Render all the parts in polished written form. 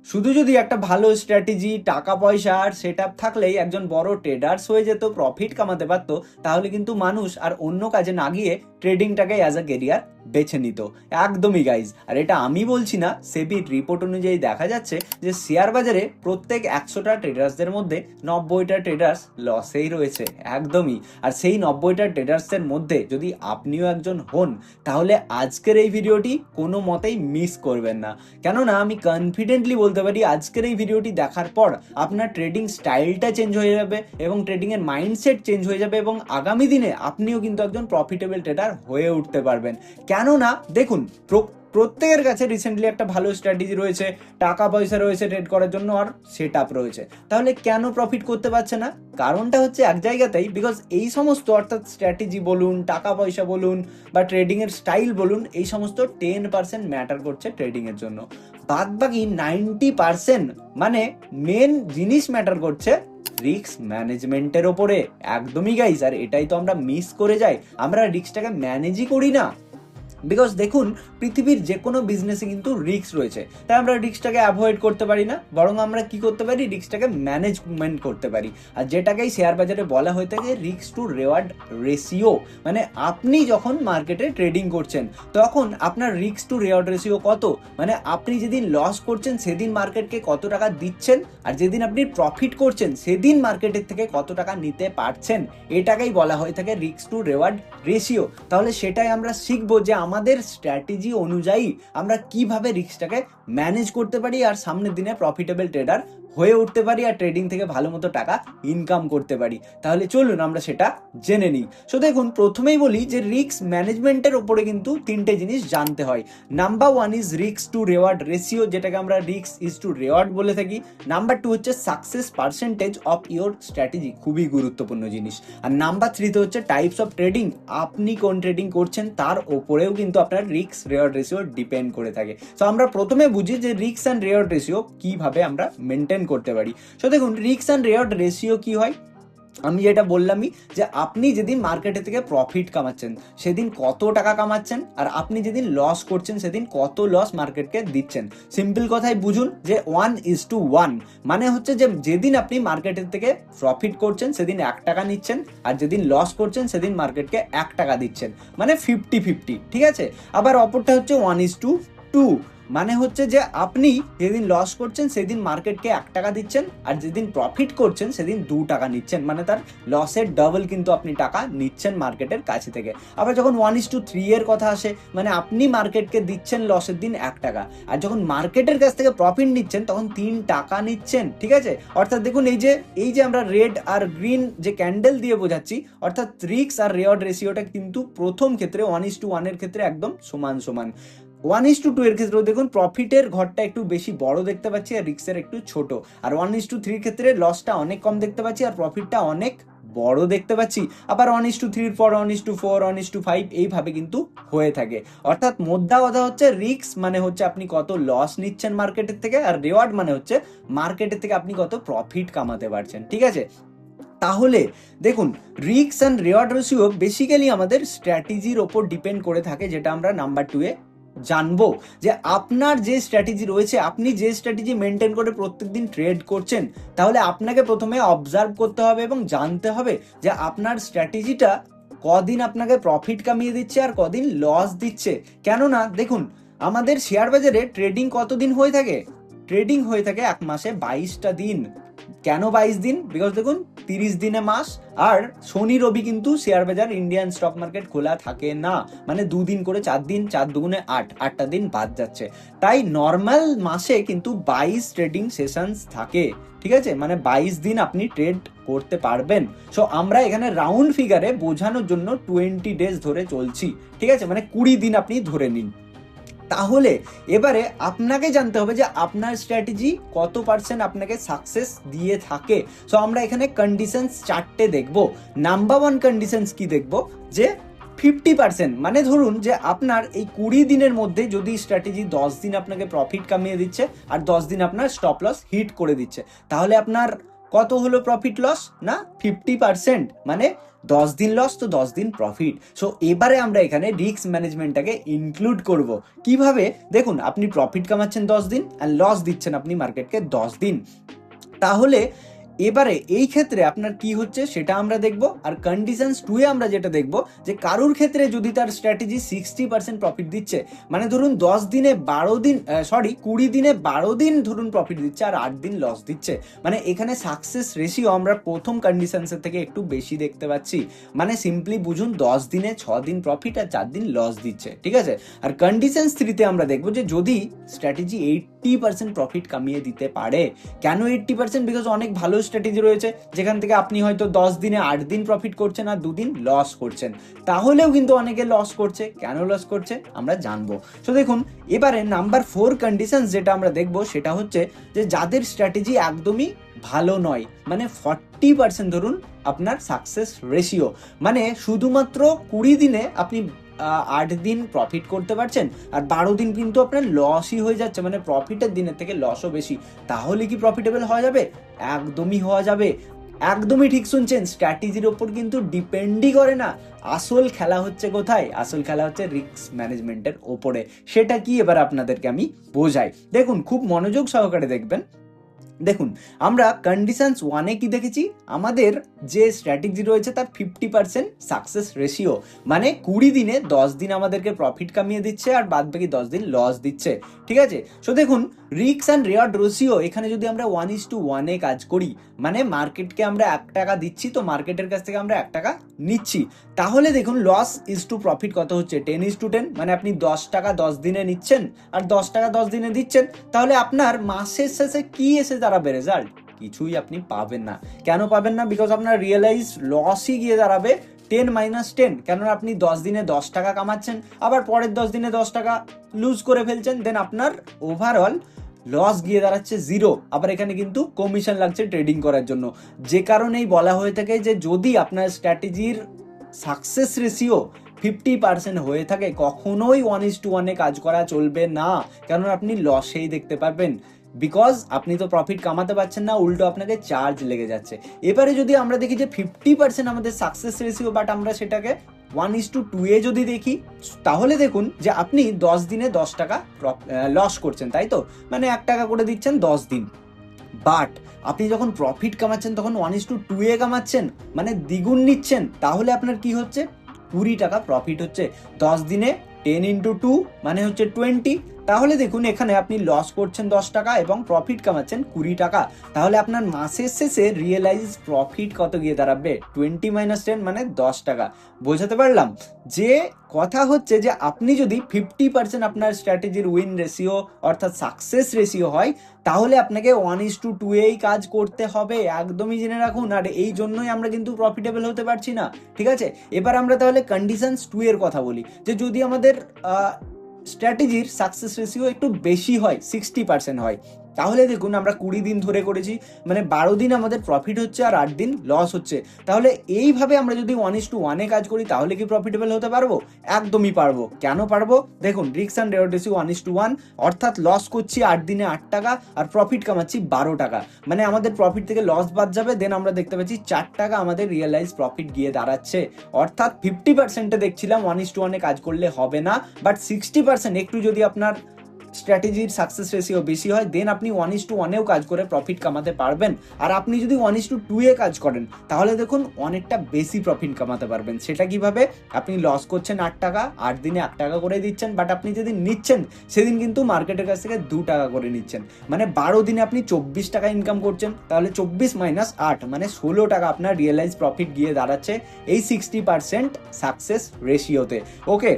শুধু যদি একটা ভালো স্ট্র্যাটেজি, টাকা পয়সা আর সেট আপ থাকলেই একজন বড় ট্রেডার্স হয়ে যেত, প্রফিট কামাতে পারতো, তাহলে কিন্তু মানুষ আর অন্য কাজে না গিয়ে ট্রেডিংটাকে অ্যাজ আ কেরিয়ার বেছে নিত। একদমই গাইজ, আর এটা আমি বলছি না, সেবির রিপোর্ট অনুযায়ী দেখা যাচ্ছে যে শেয়ার বাজারে প্রত্যেক 100টা ট্রেডার্সদের মধ্যে 90টা ট্রেডার্স লসেই রয়েছে। একদমই। আর সেই 90টা ট্রেডার্সের মধ্যে যদি আপনিও একজন হন, তাহলে আজকের এই ভিডিওটি কোনো মতেই মিস করবেন না। কেননা আমি কনফিডেন্টলি বলতে পারি আজকের এই ভিডিওটি দেখার পর আপনার ট্রেডিং স্টাইলটা চেঞ্জ হয়ে যাবে এবং ট্রেডিংয়ের মাইন্ডসেট চেঞ্জ হয়ে যাবে, এবং আগামী দিনে আপনিও কিন্তু একজন প্রফিটেবল ট্রেডার হয়ে উঠতে পারবেন। কেননা দেখুন, প্রত্যেকের কাছে রিসেন্টলি একটা ভালো স্ট্র্যাটেজি রয়েছে, টাকা পয়সা রয়েছে ট্রেড করার জন্য, আর সেট আপ রয়েছে। তাহলে কেন প্রফিট করতে পারছে না? কারণটা হচ্ছে এক জায়গাতেই, বিকজ এই সমস্ত অর্থাৎ স্ট্র্যাটেজি বলুন, টাকা পয়সা বলুন বা ট্রেডিংয়ের স্টাইল বলুন, এই সমস্ত 10% ম্যাটার করছে ট্রেডিংয়ের জন্য। বাদ বাকি 90% মানে মেন জিনিস ম্যাটার করছে রিস্ক ম্যানেজমেন্টের ওপরে। একদমই গাইস, আর এটাই তো আমরা মিস করে যাই, আমরা রিস্কটাকে ম্যানেজই করি না। বিকজ দেখুন, পৃথিবীর যে কোনো বিজনেসে কিন্তু রিস্ক রয়েছে, তাই আমরা রিস্কটাকে অ্যাভয়েড করতে পারি না, বরং আমরা কি করতে পারি, রিস্কটাকে ম্যানেজমেন্ট করতে পারি। আর যেটাকেই শেয়ার বাজারে বলা হয়ে থাকে রিস্ক টু রেওয়ার্ড রেশিও, মানে আপনি যখন মার্কেটে ট্রেডিং করছেন তখন আপনার রিস্ক টু রেওয়ার্ড রেশিও কত, মানে আপনি যেদিন লস করছেন সেদিন মার্কেটকে কত টাকা দিচ্ছেন, আর যেদিন আপনি প্রফিট করছেন সেদিন মার্কেটের থেকে কত টাকা নিতে পারছেন, এটাকেই বলা হয়ে থাকে রিস্ক টু রেওয়ার্ড রেশিও। তাহলে সেটাই আমরা শিখবো যে আমাদের স্ট্র্যাটেজি অনুযায়ী আমরা কিভাবে রিস্কটাকে ম্যানেজ করতে পারি আর সামনের দিনে প্রফিটেবল ট্রেডার হয়ে উঠতে পারি আর ট্রেডিং থেকে ভালো মতো টাকা ইনকাম করতে পারি। তাহলে চলুন আমরা সেটা জেনে নিই। সো দেখুন, প্রথমেই বলি যে রিস্ক ম্যানেজমেন্টের ওপরে কিন্তু 3টে জিনিস জানতে হয়। Number 1 is risk two reward ratio, যেটাকে আমরা রিস্ক ইজ টু রেওয়ার্ড বলে থাকি। নাম্বার 2 হচ্ছে success percentage of your strategy, খুবই গুরুত্বপূর্ণ জিনিস। আর নাম্বার 3 হচ্ছে টাইপস অফ ট্রেডিং, আপনি কোন ট্রেডিং করছেন তার ওপরেও কিন্তু আপনার রিস্ক রেওয়ার্ড রেশিও ডিপেন্ড করে থাকে। সো আমরা প্রথমে বুঝি যে রিস্ক অ্যান্ড রেওয়ার্ড রেশিও কিভাবে আমরা মেনটেন করতে পারি। সো দেখুন, রিস্ক অ্যান্ড রেওয়ার্ড রেশিও কি হয়, আমি যেটা বললামই যে আপনি যেদিন মার্কেটে থেকে প্রফিট কামাচ্ছেন সেদিন কত টাকা কামাচ্ছেন, আর আপনি যেদিন লস করছেন সেদিন কত লস মার্কেটকে দিচ্ছেন। সিম্পল কথায় বুঝুন যে 1:1, মানে হচ্ছে যে যেদিন আপনি মার্কেটের থেকে প্রফিট করছেন সেদিন 1 টাকা নিচ্ছেন, আর যেদিন লস করছেন সেদিন মার্কেটকে 1 টাকা দিচ্ছেন, মানে 50-50, ঠিক আছে। আবার অপরটা হচ্ছে 1:2, মানে হচ্ছে যে আপনি যেদিন লস করছেন সেদিন মার্কেটকে 1 টাকা দিচ্ছেন, আর যেদিন প্রফিট করছেন সেদিন 2 টাকা নিচ্ছেন, মানে তার লসের ডাবল কিন্তু আপনি টাকা নিচ্ছেন মার্কেটের কাছে থেকে। আবার যখন 1:3 এর কথা আসে, মানে আপনি মার্কেটকে দিচ্ছেন লসের দিন 1 টাকা, আর যখন মার্কেটের কাছ থেকে প্রফিট নিচ্ছেন তখন 3 টাকা নিচ্ছেন, ঠিক আছে। অর্থাৎ দেখুন, এই যে আমরা রেড আর গ্রিন যে ক্যান্ডেল দিয়ে বোঝাচ্ছি, অর্থাৎ রিস্ক আর রেওয়ার্ড রেশিওটা কিন্তু প্রথম ক্ষেত্রে 1:1 এর ক্ষেত্রে একদম সমান সমান। 1:2 এর ক্ষেত্রেও দেখুন প্রফিটের ঘরটা একটু বেশি বড় দেখতে পাচ্ছি আর রিস্কের একটু ছোট, আর 1:3 এর ক্ষেত্রে লসটা অনেক কম দেখতে পাচ্ছি আর প্রফিটটা অনেক বড় দেখতে পাচ্ছি। আবার 1:3 এর পর 1:4, 1:5 এইভাবে কিন্তু হয়ে থাকে। অর্থাৎ মোদ্দা কথা হচ্ছে রিস্ক মানে হচ্ছে আপনি কত লস নিচ্ছেন মার্কেটের থেকে, আর রেওয়ার্ড মানে হচ্ছে মার্কেটের থেকে আপনি কত প্রফিট কামাতে পারছেন, ঠিক আছে। তাহলে দেখুন, risk and reward ratio basically আমাদের স্ট্র্যাটেজির ওপর ডিপেন্ড করে থাকে, যেটা আমরা নাম্বার 2 এ জানবো। যে আপনার যে স্ট্র্যাটেজি রয়েছে, আপনি যে স্ট্র্যাটেজি মেনটেন করে প্রত্যেকদিন ট্রেড করছেন, তাহলে আপনাকে প্রথমে অবজার্ভ করতে হবে এবং জানতে হবে যে আপনার স্ট্র্যাটেজিটা কদিন আপনাকে প্রফিট কামিয়ে দিচ্ছে আর কদিন লস দিচ্ছে। কেননা দেখুন, আমাদের শেয়ার বাজারে ট্রেডিং কতদিন হয়ে থাকে? ট্রেডিং হয়ে থাকে 1 মাসে 22টা দিন। কেন 22 দিন? বিকজ দেখুন, 30 দিনে মাস, আর শনি রবি কিন্তু শেয়ার বাজার ইন্ডিয়ান স্টক মার্কেট খোলা থাকে না, মানে 2 দিন করে 4 দিন, 4 দুগুণে 8টা দিন বাদ যাচ্ছে। তাই নর্মাল মাসে কিন্তু 22 ট্রেডিং সেশনস থাকে, ঠিক আছে, মানে 22 দিন আপনি ট্রেড করতে পারবেন। সো আমরা এখানে রাউন্ড ফিগারে বোঝানোর জন্য 20 ডেজ ধরে চলছি, ঠিক আছে, মানে 20 দিন আপনি ধরে নিন। তাহলে এবারে আপনাকে জানতে হবে যে আপনার স্ট্র্যাটেজি কত পার্সেন্ট আপনাকে সাকসেস দিয়ে থাকে। সো আমরা এখানে কন্ডিশনস 4টে দেখব। নাম্বার 1 কন্ডিশনস কি দেখব, যে 50%, মানে ধরুন যে আপনার এই 20 দিনের মধ্যে যদি স্ট্র্যাটেজি 10 দিন আপনাকে প্রফিট কামিয়ে দিচ্ছে আর 10 দিন আপনার স্টপ লস হিট করে দিচ্ছে, তাহলে আপনার কত হলো প্রফিট লস না 50%, মানে 10 দিন লস তো 10 দিন প্রফিট। সো এবারে আমরা এখানে রিস্ক ম্যানেজমেন্টটাকে ইনক্লুড করব। কিভাবে? দেখুন, আপনি প্রফিট কামাচ্ছেন 10 দিন আর লস দিচ্ছেন আপনি মার্কেটকে 10 দিন। তাহলে এবারে এই ক্ষেত্রে আপনার কি হচ্ছে সেটা আমরা দেখব। আর কন্ডিশনস 2 এ আমরা যেটা দেখব যে কারুর ক্ষেত্রে যদি তার স্ট্র্যাটেজি 60% প্রফিট দিচ্ছে, মানে ধরুন 10 দিনে 12 দিন 20 দিনে 12 দিন ধরুন প্রফিট দিচ্ছে আর 8 দিন লস দিচ্ছে, মানে এখানে সাকসেস রেশিও আমরা প্রথম কন্ডিশনসের থেকে একটু বেশি দেখতে পাচ্ছি। মানে সিম্পলি বুঝুন 10 দিনে 6 দিন প্রফিট আর 4 দিন লস দিচ্ছে, ঠিক আছে। আর কন্ডিশনস 3 তে আমরা দেখব যে যদি স্ট্র্যাটেজি 80% প্রফিট কামিয়ে দিতে পারে। কেন 80%? বিকজ অনেক ভালো স্ট্র্যাটেজি রয়েছে যেখান থেকে আপনি হয়তো 10 দিনে 8 দিন প্রফিট করছেন আর 2 দিন লস করছেন, তাহলেও কিন্তু অনেকে লস করছে। কেন লস করছে আমরা জানবো। তো দেখুন, এবারে নাম্বার 4 কন্ডিশন যেটা আমরা দেখবো সেটা হচ্ছে যে যাদের স্ট্র্যাটেজি একদমই ভালো নয়, মানে 40% ধরুন আপনার সাকসেস রেশিও, মানে শুধুমাত্র 20 দিনে আপনি 8 দিন প্রফিট করতে পারছেন আর 12 দিন কিন্তু আপনার লসই হয়ে যাচ্ছে, মানে প্রফিটের দিনের থেকে লসও বেশি। তাহলে কি প্রফিটেবল হওয়া যাবে? একদমই হওয়া যাবে। একদমই ঠিক শুনছেন, স্ট্র্যাটেজির ওপর কিন্তু ডিপেন্ডই করে না। আসল খেলা হচ্ছে কোথায়? আসল খেলা হচ্ছে রিস্ক ম্যানেজমেন্টের ওপরে। সেটা কি এবার আপনাদেরকে আমি বোঝাই। দেখুন, খুব মনোযোগ সহকারে দেখবেন। দেখুন, আমরা কন্ডিশনস 1-এ কি দেখেছি? আমাদের যে স্ট্র্যাটেজি রয়েছে তার 50% সাকসেস রেশিও, মানে 20 দিনে 10 দিন আমাদেরকে প্রফিট কামিয়ে দিচ্ছে আর বাদ বাকি 10 দিন লস দিচ্ছে, ঠিক আছে। সো দেখুন, রিস্ক অ্যান্ড রিওয়ার্ড রেশিও এখানে যদি আমরা 1:1 কাজ করি, মানে মার্কেটকে আমরা 1 টাকা দিচ্ছি তো মার্কেটের কাছ থেকে আমরা 1 টাকা নিচ্ছি, তাহলে দেখুন লস ইজ টু প্রফিট কত হচ্ছে? 10:10, মানে আপনি 10 টাকা 10 দিনে নিচ্ছেন আর 10 টাকা 10 দিনে দিচ্ছেন, তাহলে আপনার মাসের শেষে কি এসে দাঁড়াবে রেজাল্ট? কিছুই আপনি পাবেন না। কেন পাবেন না? বিকজ আপনার রিয়েলাইজ লসই গিয়ে দাঁড়াবে 10-10, কেননা আপনি 10 দিনে 10 টাকা কামাচ্ছেন আবার পরের 10 দিনে 10 টাকা লুজ করে ফেলছেন, দেন আপনার ওভারঅল লস গিয়ে দাঁড়াচ্ছে 0। আবার এখানে কিন্তু কমিশন লাগছে ট্রেডিং করার জন্য। যে কারণেই বলা হয়ে থাকে যে যদি আপনার স্ট্র্যাটেজির সাকসেস রেশিও 50% হয়ে থাকে, কখনোই 1:1 কাজ করা চলবে না, কেননা আপনি লসেই দেখতে পারবেন। বিকজ আপনি তো প্রফিট কামাতে পারছেন না, উল্টো আপনাকে চার্জ লেগে যাচ্ছে। এবারে যদি আমরা দেখি যে 50% আমাদের সাকসেস রেশিও, বাট আমরা সেটাকে 1:2 যদি দেখি, তাহলে দেখুন যে আপনি 10 দিনে 10 টাকা লস করছেন, তাই তো, মানে 1 টাকা করে দিচ্ছেন 10 দিন। বাট আপনি যখন প্রফিট কামাচ্ছেন তখন 1:2 কামাচ্ছেন, মানে দ্বিগুণ নিচ্ছেন, তাহলে আপনার কি হচ্ছে? 20 টাকা প্রফিট হচ্ছে। 10 দিনে 10x2 মানে হচ্ছে 20। তাহলে দেখুন এখানে আপনি লস করছেন 10 টাকা এবং প্রফিট কামাচ্ছেন 20 টাকা। তাহলে আপনার মাসের শেষে রিয়েলাইজ প্রফিট কত গিয়ে দাঁড়াবে? 20 - 10 মানে 10 টাকা। বোঝাতে পারলাম? যে কথা হচ্ছে যে আপনি যদি 50% আপনার স্ট্র্যাটেজির উইন রেশিও অর্থাৎ সাকসেস রেশিও হয়, তাহলে আপনাকে 1:2 কাজ করতে হবে, একদমই জেনে রাখুন। আর এই জন্যই আমরা কিন্তু প্রফিটেবল হতে পারছি না, ঠিক আছে। এবার আমরা তাহলে কন্ডিশনস 2 এর কথা বলি, যে যদি আমাদের স্ট্র্যাটেজির সাকসেস রেশিও একটু বেশি হয়, 60% হয়, তাহলে দেখুন আমরা 20 দিন ধরে করেছি, মানে 12 দিন আমাদের প্রফিট হচ্ছে আর 8 দিন লস হচ্ছে। তাহলে এইভাবে আমরা যদি 1:1 কাজ করি তাহলে কি প্রফিটেবল হতে পারবো? একদমই পারবো। কেন পারবো? দেখুন, রিস্ক অ্যান্ড রিওয়ার্ড রেশিও 1:1, অর্থাৎ লস করছি 8 দিনে 8 টাকা আর প্রফিট কামাচ্ছি 12 টাকা, মানে আমাদের প্রফিট থেকে লস বাদ যাবে, দেন আমরা দেখতে পাচ্ছি 4 টাকা আমাদের রিয়েলাইজ প্রফিট গিয়ে দাঁড়াচ্ছে। অর্থাৎ 50%-এ দেখছিলাম 1:1 কাজ করলে হবে না, বাট 60% একটু যদি আপনার স্ট্র্যাটেজির সাকসেস রেশিও বেশি হয়, দেন আপনি 1:1 কাজ করে প্রফিট কামাতে পারবেন। আর আপনি যদি 1:2 কাজ করেন তাহলে দেখুন অনেকটা বেশি প্রফিট কামাতে পারবেন। সেটা কিভাবে? আপনি লস করছেন 8 টাকা, 8 দিনে 1 টাকা করে দিচ্ছেন, বাট আপনি যেদিন নিচ্ছেন সেদিন কিন্তু মার্কেটের কাছ থেকে 2 টাকা করে নিচ্ছেন, মানে 12 দিনে আপনি 24 টাকা ইনকাম করছেন। তাহলে 24 - 8 মানে 16 টাকা আপনার রিয়েলাইজ প্রফিট গিয়ে দাঁড়াচ্ছে এই 60% সাকসেস রেশিওতে। ওকে,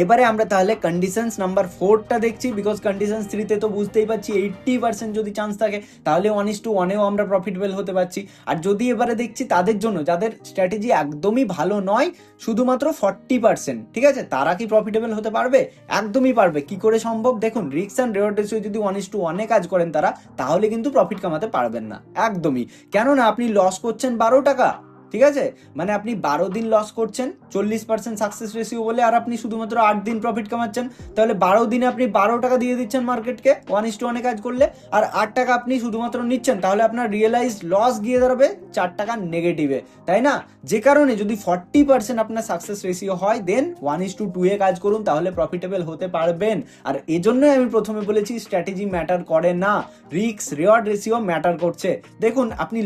এবারে আমরা তাহলে কন্ডিশনস নাম্বার 4টা দেখছি, বিকজ কন্ডিশনস 3-তে তো বুঝতেই পারছি 80% যদি চান্স থাকে তাহলে 1:1-এও আমরা প্রফিটেবল হতে পারছি। আর যদি এবারে দেখছি তাদের জন্য যাদের স্ট্র্যাটেজি একদমই ভালো নয়, শুধুমাত্র 40%, ঠিক আছে, তারা কি প্রফিটেবল হতে পারবে? একদমই পারবে। কি করে সম্ভব? দেখুন, রিস্ক অ্যান্ড রিওয়ার্ড রেশিও যদি 1:1 কাজ করেন তারা, তাহলে কিন্তু প্রফিট কামাতে পারবেন না একদমই। কেননা আপনি লস করছেন 12 টাকা, ঠিক আছে, মানে আপনি 12 দিন লস করছেন 40% সাকসেস রেশিও বলে, আর আপনি শুধুমাত্র 8 দিন প্রফিট কামাচ্ছেন। তাহলে 12 দিনে আপনি 12 টাকা দিয়ে দিচ্ছেন মার্কেটকে 1:1 কাজ করলে, আর 8 টাকা আপনি শুধুমাত্র নিচ্ছেন। তাহলে আপনার রিয়েলাইজ লস গিয়ে দাঁড়াবে 4 টাকা নেগেটিভে, তাই না? যে কারণে যদি 40% আপনার সাকসেস রেশিও হয়, দেন 1:2 কাজ করুন, তাহলে প্রফিটেবল হতে পারবেন। আর এজন্যই আমি প্রথমে বলেছি স্ট্র্যাটেজি ম্যাটার করে না, রিস্ক রিওয়ার্ড রেশিও ম্যাটার করছে। দেখুন, আপনি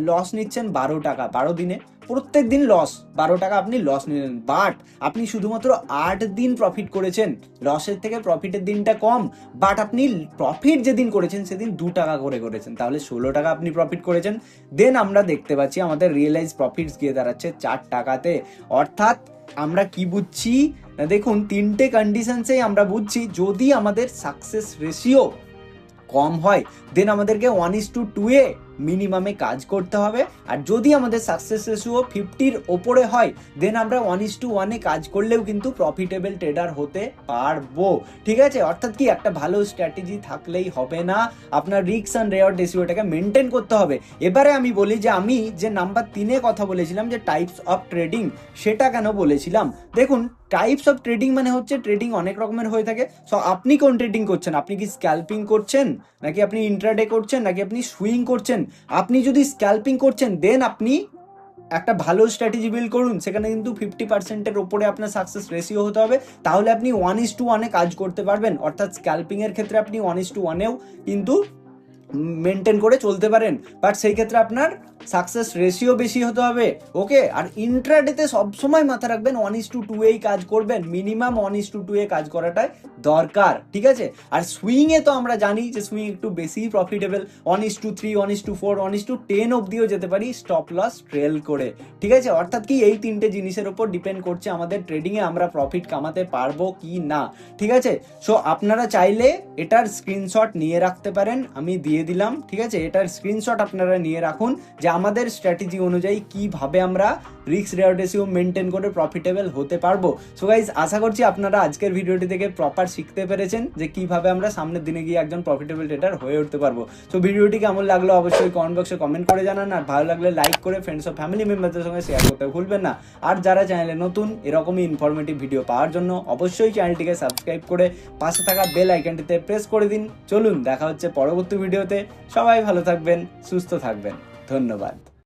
লস নিচ্ছেন 12 টাকা 12 দিনে, প্রত্যেক দিন লস 12 টাকা আপনি লস নিলেন, বাট আপনি শুধুমাত্র 8 দিন প্রফিট করেছেন। লসের থেকে প্রফিটের দিনটা কম, বাট আপনি প্রফিট যেদিন করেছেন সেদিন 2 টাকা করে করেছেন, তাহলে 16 টাকা আপনি প্রফিট করেছেন। দেন আমরা দেখতে পাচ্ছি আমাদের রিয়েলাইজ প্রফিটস গিয়ে দাঁড়াচ্ছে 4 টাকাতে। অর্থাৎ আমরা কি বুঝছি না, দেখুন 3টে কন্ডিশনসেই আমরা বুঝছি, যদি আমাদের সাকসেস রেশিও কম হয় দেন আমাদেরকে 1:2 মিনিমামে কাজ করতে হবে, আর যদি আমাদের সাকসেস রেশিও 50-র ওপরে হয় দেন আমরা 1:1 কাজ করলেও কিন্তু প্রফিটেবল ট্রেডার হতে পারবো। ঠিক আছে, অর্থাৎ কি, একটা ভালো স্ট্র্যাটেজি থাকলেই হবে না, আপনার রিস্ক অ্যান্ড রিওয়ার্ড রেশিওটাকে মেনটেন করতে হবে। এবারে আমি বলি যে আমি যে নাম্বার 3-এ কথা বলেছিলাম যে টাইপস অফ ট্রেডিং, সেটা কেন বলেছিলাম। দেখুন, টাইপস অফ ট্রেডিং মানে হচ্ছে ট্রেডিং অনেক রকমের হয়ে থাকে। সো আপনি কোন ট্রেডিং করছেন? আপনি কি স্ক্যাল্পিং করছেন, নাকি আপনি ইন্ট্রাডে করছেন, নাকি আপনি সুইং করছেন? আপনি যদি স্ক্যাল্পিং করছেন দেন আপনি একটা ভালো স্ট্র্যাটেজি বিল্ড করুন, সেখানে কিন্তু 50%-এর ওপরে আপনার সাকসেস রেশিও হতে হবে, তাহলে আপনি 1:1 কাজ করতে পারবেন। অর্থাৎ স্ক্যাল্পিং এর ক্ষেত্রে আপনি 1:1-এও কিন্তু মেনটেন করে চলতে পারেন, বাট সেই ক্ষেত্রে আপনার সাকসেস রেশিও বেশি হতে হবে। ওকে, আর ইন্ট্রাডেতে সবসময় মাথা রাখবেন 1:2 কাজ করবেন, মিনিমাম 1:2 কাজ করাটাই দরকার। ঠিক আছে, আর সুইংয়ে তো আমরা জানি যে সুইং একটু বেশি প্রফিটেবল, 1:3 1:4 1:10 অব্দিও যেতে পারি স্টপ লস ট্রেল করে। ঠিক আছে, অর্থাৎ কি, এই 3টে জিনিসের উপর ডিপেন্ড করছে আমাদের ট্রেডিংয়ে আমরা প্রফিট কামাতে পারবো কি না। ঠিক আছে, সো আপনারা চাইলে এটার স্ক্রিনশট নিয়ে রাখতে পারেন, আমি দিয়ে দিলাম। ঠিক আছে, এটার স্ক্রিনশট আপনারা নিয়ে রাখুন যে আমাদের স্ট্র্যাটেজি অনুযায়ী কিভাবে আমরা রিস্ক রিওয়ার্ড রেশিও মেনটেন করে প্রফিটেবল হতে পারবো। সো গাইজ, আশা করছি আপনারা আজকের ভিডিওটি থেকে প্রপার শিখতে পেরেছেন যে কিভাবে আমরা সামনের দিনে গিয়ে একজন প্রফিটেবল ট্রেডার হয়ে উঠতে পারবো। সো ভিডিওটি কেমন লাগলো অবশ্যই কমেন্ট বক্সে কমেন্ট করে জানান, আর ভালো লাগলে লাইক করে ফ্রেন্ডস ও ফ্যামিলি মেম্বারদের সঙ্গে শেয়ার করতে ভুলবেন না। আর যারা চ্যানেলে নতুন এরকমই ইনফরমেটিভ ভিডিও পাওয়ার জন্য অবশ্যই চ্যানেলটিকে সাবস্ক্রাইব করে পাশে থাকা বেল আইকনটিতে প্রেস করে দিন। চলুন, দেখা হচ্ছে পরবর্তী ভিডিওতে। সবাই ভালো থাকবেন, সুস্থ থাকবেন, ধন্যবাদ।